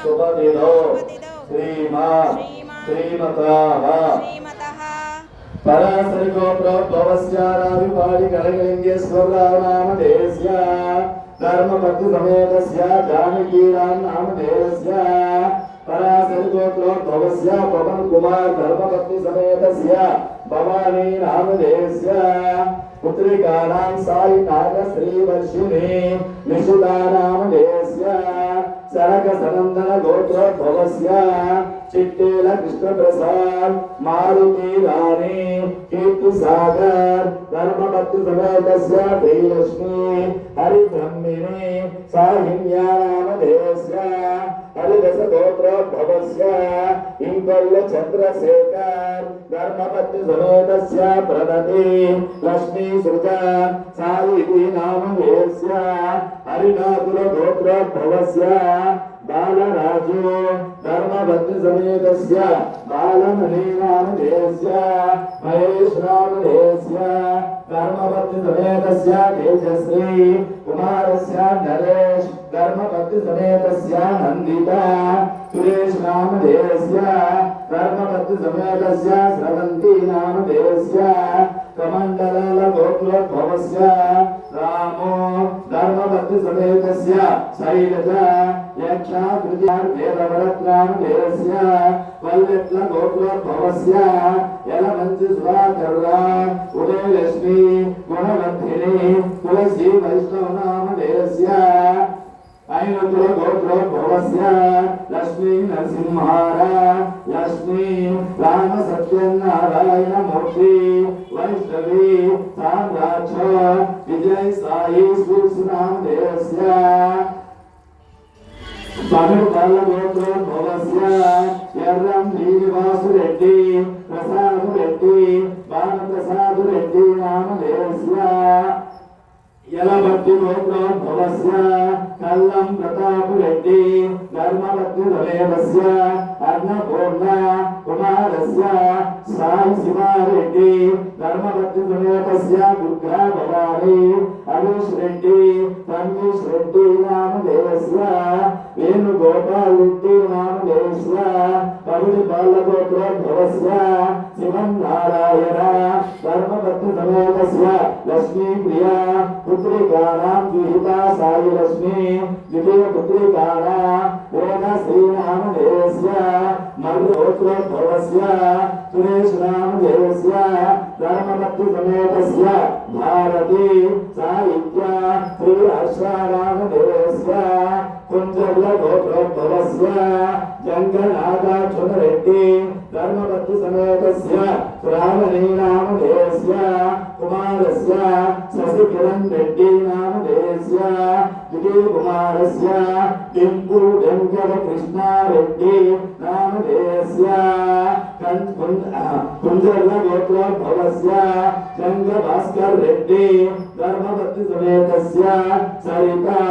शुभदिनो श्रीमतः पराशरि गोप्रोद्भवस्याराविपाणि कलकलिङ्गेश्वरराव नामधेयस्य धर्मपत्नि समेतस्य जानकीराम नामधेयस्य पराशरि गोप्रोद्भवस्य पवन कुमार धर्मपत्नि समेतस्य भवानी नामधेयस्य पुत्रिकानां साई नाग श्रीवर्षिणी निषुदा नामधेयस्य सरक सनंदन गोत्रोद्भवस्य चिट्टेल कृष्ण प्रसाद मारुति रानी कीर्ति सागर धर्मपत्नि समेतस्य श्रीलक्ष्मी हरिब्रह्मिणी साहिन्या नामधेयस्य हरिदश गोत्रोद्भवस्य इंकल्ल चंद्रशेखर धर्मपत्नि समेतस्य प्रणति लक्ष्मी सृजा साई नामधेयस्य हरिनाकुल गोत्रोद्भवस्य बालराजो धर्मपत्नि समेतस्य बालमणि नामधेयस्य महेश नामधेयस्य धर्मपत्नि समेतस्य तेजश्री कुमारस्य नरेश धर्मपत्नि समेतस्य नंदिता सुरेश नामधेयस्य धर्मपत्नि समेतस्य स्रवंती नामधेयस्य कमंडल गोत्रोद्भवस्य रामो धर्मपत्नि समेतस्य शैलजा यक्षा तृतीया वेदवरत्नामधेयस्य वल्लट्ल गोत्रोद्भवस्य यलमंजु सुधाकर्रा उदयलक्ष्मी गुणवर्धिनी तुलसी वैष्णव नामधेयस्य ऐनुकुल गोत्रोद्भवस्य लक्ष्मी नरसिंहारा लक्ष्मी राम सत्यनारायण मूर्ति वैष्णवी साम्राज्य विजय साई स्वीट्स नामधेयस्य बाल गोत्रोद्भवस्य यर्रम श्रीनिवास रेड्डी प्रसाद रेड्डी बालप्रसाद रेड्डी नामधेयस्य यलभट्टि गोत्रोद्भवस्य कल्लम प्रताप रेड्डी धर्मपत्नि समेतस्य अन्नपूर्णा कुमारस्य साई शिवा रेड्डी धर्मपत्नि समेतस्य दुर्गा भवानी अरुष रेड्डी तन्वीश रेड्डी नामधेयस्य वेणुगोपाल रेड्डी नामधेयस्य करुणी बालगोत्रोद्भवस्य शिवं नारायण धर्मपत्नि समेतस्य लक्ष्मी प्रिया पुत्रिकानां जुहिता साई लक्ष्मी द्वितीय पुत्रिकानां वेदा श्री नामधेयस्य मल्लगोत्रोद्भवस्य सुरेश नामधेयस्य धर्मपत्नि समेतस्य भारती साहित्या श्री हर्षा नामधेयस्य कुंजल गोत्रोद्भवस्य जंगनाथाचल रेड्डी धर्मपत्नि समेतस्य श्रावणी नामधेयस्य कुमारस्य शशिकिरण रेड्डी नामधेयस्य द्वितीय कुमारस्य टिंपु वेंकट कृष्णा रेड्डी नामधेयस्य कुंजल गोत्रोद्भवस्य जंग भास्कर रेड्डी धर्मपत्नि समेतस्य सरिता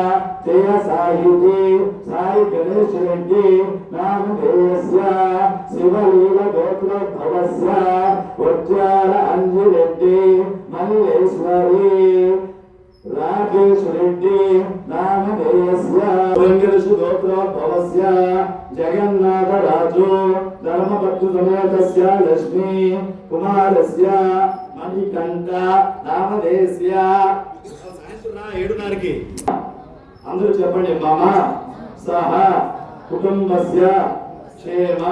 जय साहिती साई गणेश रेड्डी नामधेयस्य शिवलील गोत्रोद्भवस्य उज्ज्वल अंजु रेड्डी मल्लेश्वरी राकेश रेड्डी नामधेयस्य वेंकटेश गोत्रोद्भवस्य जगन्नाथ राजु धर्मपत्नि समेतस्य लक्ष्मी कुमारस्य मणिकंठ नामधेयस्य సాయంత్రం 7:30కి అందరూ చెప్పండి మమ సహ కుటుంబస్య క్షేమ